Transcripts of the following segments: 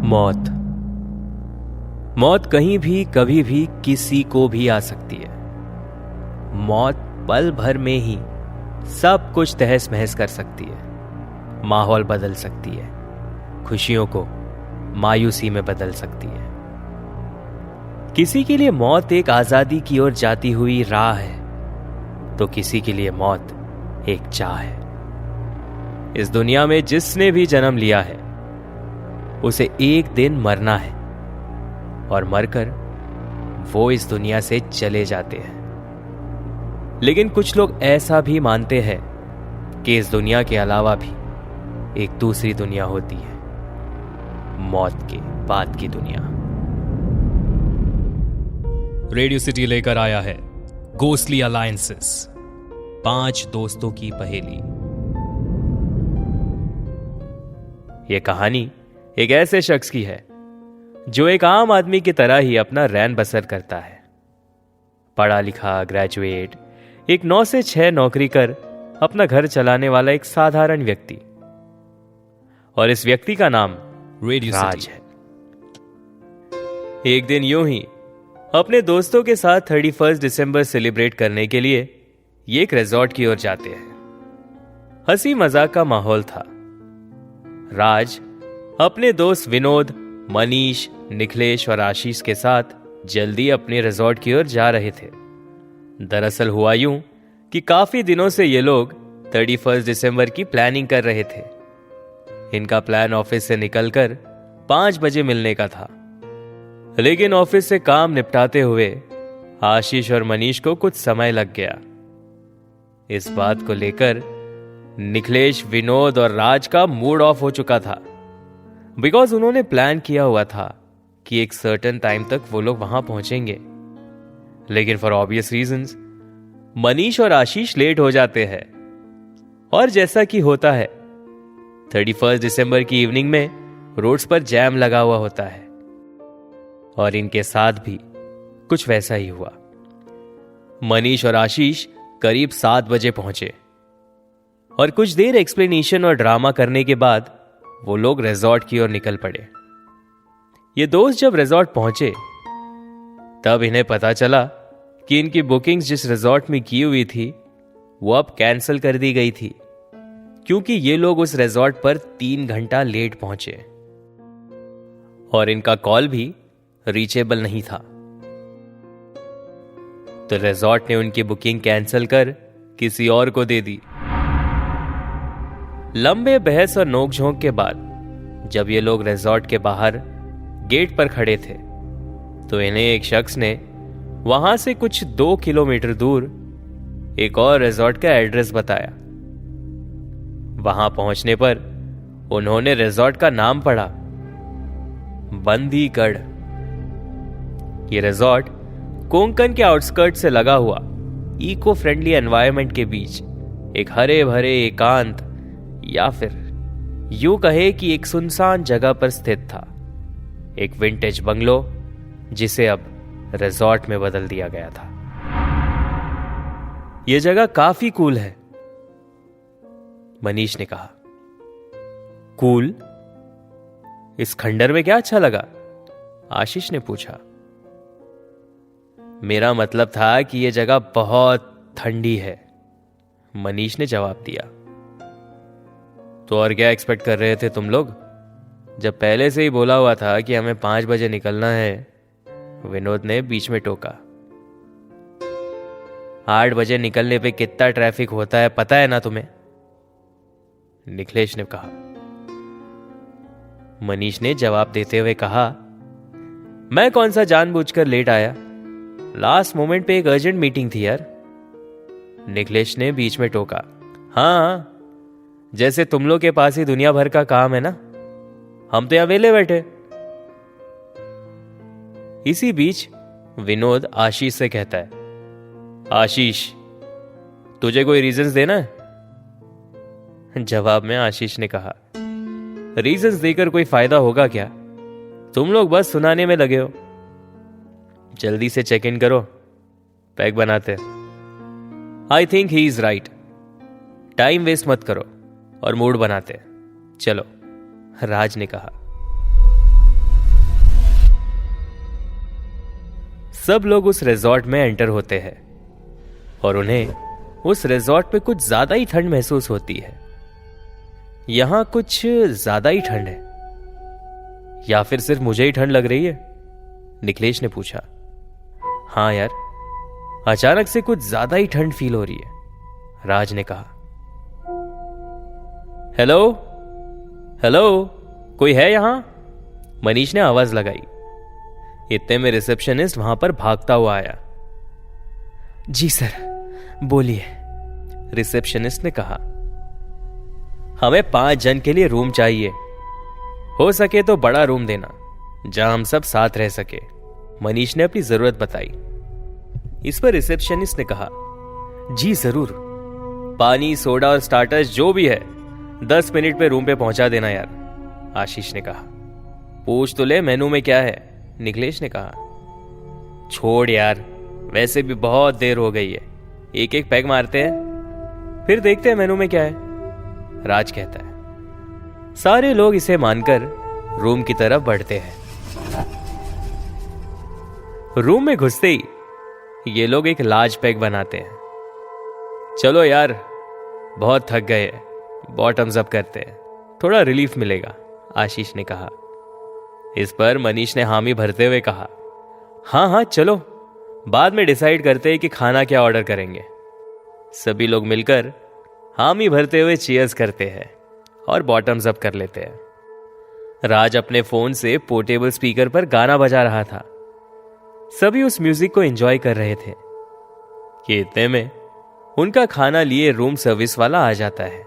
मौत। मौत कहीं भी कभी भी किसी को भी आ सकती है। मौत पल भर में ही सब कुछ तहस महस कर सकती है, माहौल बदल सकती है, खुशियों को मायूसी में बदल सकती है। किसी के लिए मौत एक आजादी की ओर जाती हुई राह है, तो किसी के लिए मौत एक चाह है। इस दुनिया में जिसने भी जन्म लिया है उसे एक दिन मरना है, और मरकर वो इस दुनिया से चले जाते हैं। लेकिन कुछ लोग ऐसा भी मानते हैं कि इस दुनिया के अलावा भी एक दूसरी दुनिया होती है, मौत के बाद की दुनिया। रेडियो सिटी लेकर आया है घोस्टली अलायंसेस, 5 दोस्तों की पहेली। यह कहानी एक ऐसे शख्स की है जो एक आम आदमी की तरह ही अपना रैन बसर करता है। पढ़ा लिखा, ग्रेजुएट, एक 9 से 6 नौकरी कर अपना घर चलाने वाला एक साधारण व्यक्ति। और इस व्यक्ति का नाम रेडियो राज है। एक दिन यूं ही अपने दोस्तों के साथ 31 दिसंबर सेलिब्रेट करने के लिए ये एक रिजॉर्ट की ओर जाते हैं। हंसी मजाक का माहौल था। राज अपने दोस्त विनोद, मनीष, निखिलेश और आशीष के साथ जल्दी अपने रिजॉर्ट की ओर जा रहे थे। दरअसल हुआ यूं कि काफी दिनों से ये लोग 31 दिसंबर की प्लानिंग कर रहे थे। इनका प्लान ऑफिस से निकलकर 5 बजे मिलने का था, लेकिन ऑफिस से काम निपटाते हुए आशीष और मनीष को कुछ समय लग गया। इस बात को लेकर निखिलेश, विनोद और राज का मूड ऑफ हो चुका था, बिकॉज उन्होंने प्लान किया हुआ था कि एक सर्टेन टाइम तक वो लोग वहां पहुंचेंगे। लेकिन फॉर ऑब्वियस रीजंस मनीष और आशीष लेट हो जाते हैं, और जैसा कि होता है 31 दिसंबर की इवनिंग में रोड्स पर जैम लगा हुआ होता है, और इनके साथ भी कुछ वैसा ही हुआ। मनीष और आशीष करीब 7 बजे पहुंचे, और कुछ देर एक्सप्लेनेशन और ड्रामा करने के बाद वो लोग रिजॉर्ट की ओर निकल पड़े। ये दोस्त जब रिजॉर्ट पहुंचे तब इन्हें पता चला कि इनकी बुकिंग्स जिस रिजॉर्ट में की हुई थी वो अब कैंसिल कर दी गई थी, क्योंकि ये लोग उस रिजॉर्ट पर 3 घंटा लेट पहुंचे और इनका कॉल भी रीचेबल नहीं था। तो रिजॉर्ट ने उनकी बुकिंग कैंसिल कर किसी और को दे दी। लंबे बहस और नोकझोंक के बाद जब ये लोग रिजॉर्ट के बाहर गेट पर खड़े थे तो इन्हें एक शख्स ने वहां से कुछ 2 किलोमीटर दूर एक और रिजॉर्ट का एड्रेस बताया। वहां पहुंचने पर उन्होंने रिजॉर्ट का नाम पढ़ा, बंदीगढ़। ये रिजॉर्ट कोंकण के आउटस्कर्ट से लगा हुआ इको फ्रेंडली एनवायरनमेंट के बीच एक हरे भरे एकांत, या फिर यूं कहे कि एक सुनसान जगह पर स्थित था। एक विंटेज बंगलो जिसे अब रिजॉर्ट में बदल दिया गया था। यह जगह काफी कूल है, मनीष ने कहा। कूल? इस खंडर में क्या अच्छा लगा? आशीष ने पूछा। मेरा मतलब था कि यह जगह बहुत ठंडी है, मनीष ने जवाब दिया। तो और क्या एक्सपेक्ट कर रहे थे तुम लोग? जब पहले से ही बोला हुआ था कि हमें 5 बजे निकलना है, विनोद ने बीच में टोका। 8 बजे निकलने पे कितना ट्रैफिक होता है पता है ना तुम्हें? निखिलेश ने कहा। मनीष ने जवाब देते हुए कहा, मैं कौन सा जानबूझकर लेट आया, लास्ट मोमेंट पे एक अर्जेंट मीटिंग थी यार। निखिलेश ने बीच में टोका। हाँ, जैसे तुम लोग के पास ही दुनिया भर का काम है ना, हम तो यहां वेले बैठे। इसी बीच विनोद आशीष से कहता है, आशीष तुझे कोई रीजंस देना है? जवाब में आशीष ने कहा, रीजंस देकर कोई फायदा होगा क्या? तुम लोग बस सुनाने में लगे हो। जल्दी से चेक इन करो, पैक बनाते। I think he is right, time waste मत करो और मूड बनाते। चलो, राज ने कहा। सब लोग उस रिजॉर्ट में एंटर होते हैं और उन्हें उस रिजॉर्ट पे कुछ ज्यादा ही ठंड महसूस होती है। यहां कुछ ज्यादा ही ठंड है, या फिर सिर्फ मुझे ही ठंड लग रही है? निखिलेश ने पूछा। हां यार, अचानक से कुछ ज्यादा ही ठंड फील हो रही है, राज ने कहा। हेलो हेलो, कोई है यहां? मनीष ने आवाज लगाई। इतने में रिसेप्शनिस्ट वहां पर भागता हुआ आया। जी सर, बोलिए, रिसेप्शनिस्ट ने कहा। हमें 5 जन के लिए रूम चाहिए, हो सके तो बड़ा रूम देना जहां हम सब साथ रह सके, मनीष ने अपनी जरूरत बताई। इस पर रिसेप्शनिस्ट ने कहा, जी जरूर, पानी, सोडा और स्टार्टर्स जो भी है 10 मिनट पे रूम पे पहुंचा देना यार, आशीष ने कहा। पूछ तो ले मेनू में क्या है, निखिलेश ने कहा। छोड़ यार, वैसे भी बहुत देर हो गई है, एक एक पैग मारते हैं, फिर देखते हैं मेनू में क्या है, राज कहता है। सारे लोग इसे मानकर रूम की तरफ बढ़ते हैं। रूम में घुसते ही ये लोग एक लार्ज पैग बनाते हैं। चलो यार, बहुत थक गए, बॉटम्स अप करते हैं, थोड़ा रिलीफ मिलेगा, आशीष ने कहा। इस पर मनीष ने हामी भरते हुए कहा, हाँ हाँ चलो, बाद में डिसाइड करते हैं कि खाना क्या ऑर्डर करेंगे। सभी लोग मिलकर हामी भरते हुए चीयर्स करते हैं और बॉटम्स अप कर लेते हैं। राज अपने फोन से पोर्टेबल स्पीकर पर गाना बजा रहा था। सभी उस म्यूजिक को एंजॉय कर रहे थे कि इतने में उनका खाना लिए रूम सर्विस वाला आ जाता है।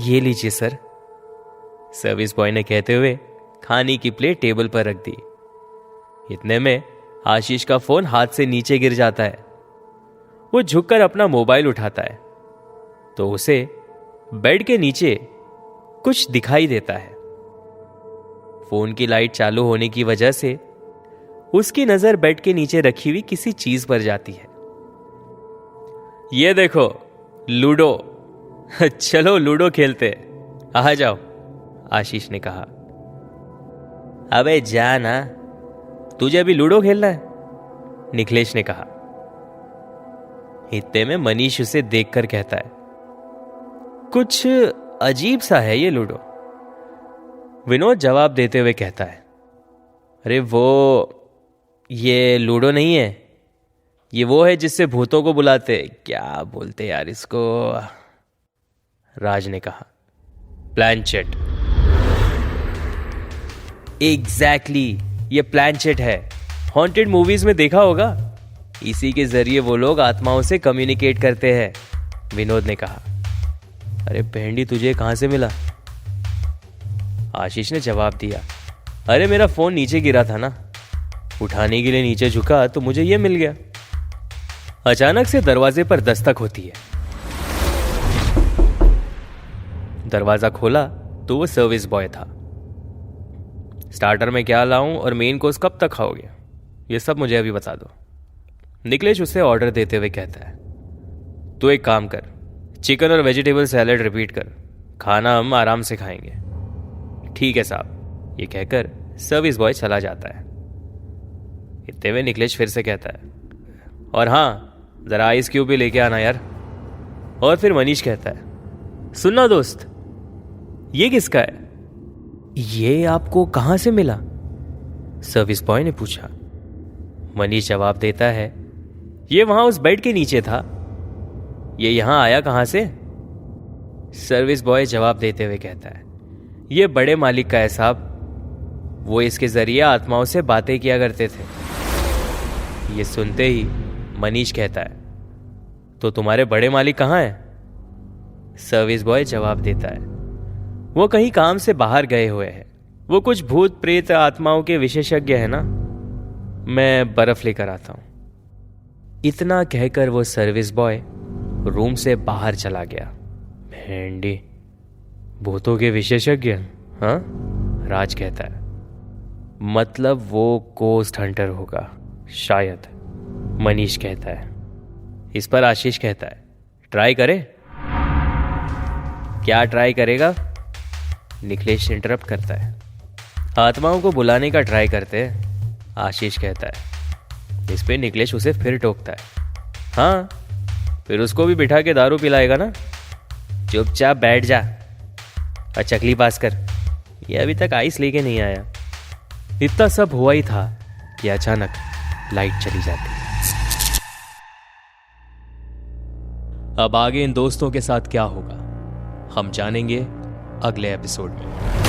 ये लीजिए सर, सर्विस बॉय ने कहते हुए खाने की प्लेट टेबल पर रख दी। इतने में आशीष का फोन हाथ से नीचे गिर जाता है। वो झुककर अपना मोबाइल उठाता है तो उसे बेड के नीचे कुछ दिखाई देता है। फोन की लाइट चालू होने की वजह से उसकी नजर बेड के नीचे रखी हुई किसी चीज पर जाती है। ये देखो, लूडो, चलो लूडो खेलते, आ जाओ, आशीष ने कहा। अबे जा ना, तुझे अभी लूडो खेलना है, निखिलेश ने कहा। इतने में मनीष उसे देखकर कहता है, कुछ अजीब सा है ये लूडो। विनोद जवाब देते हुए कहता है, अरे वो ये लूडो नहीं है, ये वो है जिससे भूतों को बुलाते, क्या बोलते यार इसको, राज ने कहा। प्लानचेट। एग्जैक्टली, ये प्लानचेट है, हॉन्टेड मूवीज में देखा होगा, इसी के जरिए वो लोग आत्माओं से कम्युनिकेट करते हैं, विनोद ने कहा। अरे भेंडी, तुझे कहां से मिला, आशीष ने जवाब दिया। अरे मेरा फोन नीचे गिरा था ना, उठाने के लिए नीचे झुका तो मुझे ये मिल गया। अचानक से दरवाजे पर दस्तक होती है। दरवाजा खोला तो वो सर्विस बॉय था। स्टार्टर में क्या लाऊं और मेन कोर्स कब तक खाओगे, ये सब मुझे अभी बता दो, निखिलेश उसे ऑर्डर देते हुए कहता है। तो एक काम कर, चिकन और वेजिटेबल सैलेड रिपीट कर, खाना हम आराम से खाएंगे। ठीक है साहब, ये कहकर सर्विस बॉय चला जाता है। इतने में निखिलेश फिर से कहता है, और हाँ, जरा आइस क्यूब भी लेके आना यार। और फिर मनीष कहता है, सुनना दोस्त, ये किसका है? ये आपको कहां से मिला, सर्विस बॉय ने पूछा। मनीष जवाब देता है, ये वहां उस बेड के नीचे था, ये यहां आया कहां से? सर्विस बॉय जवाब देते हुए कहता है, ये बड़े मालिक का है साहब, वो इसके जरिए आत्माओं से बातें किया करते थे। ये सुनते ही मनीष कहता है, तो तुम्हारे बड़े मालिक कहां हैं? सर्विस बॉय जवाब देता है, वो कहीं काम से बाहर गए हुए हैं, वो कुछ भूत प्रेत आत्माओं के विशेषज्ञ है ना, मैं बर्फ लेकर आता हूं। इतना कहकर वो सर्विस बॉय रूम से बाहर चला गया। भेंडी, भूतों के विशेषज्ञ? हाँ, राज कहता है। मतलब वो गोस्ट हंटर होगा शायद, मनीष कहता है। इस पर आशीष कहता है, ट्राई करे? क्या ट्राई करेगा? निखिलेश इंटरप्ट करता है। आत्माओं को बुलाने का ट्राई करते हैं, आशीष कहता है। इस पे निकलेश उसे फिर टोकता है। हाँ, फिर उसको भी बिठा के दारू पिलाएगा ना। चुपचाप बैठ जा और चकली पास कर, ये अभी तक आइस लेके नहीं आया। इतना सब हुआ ही था कि अचानक लाइट चली जाती। अब आगे इन दोस्तों के साथ क्या होगा हम जानेंगे अगले एपिसोड में।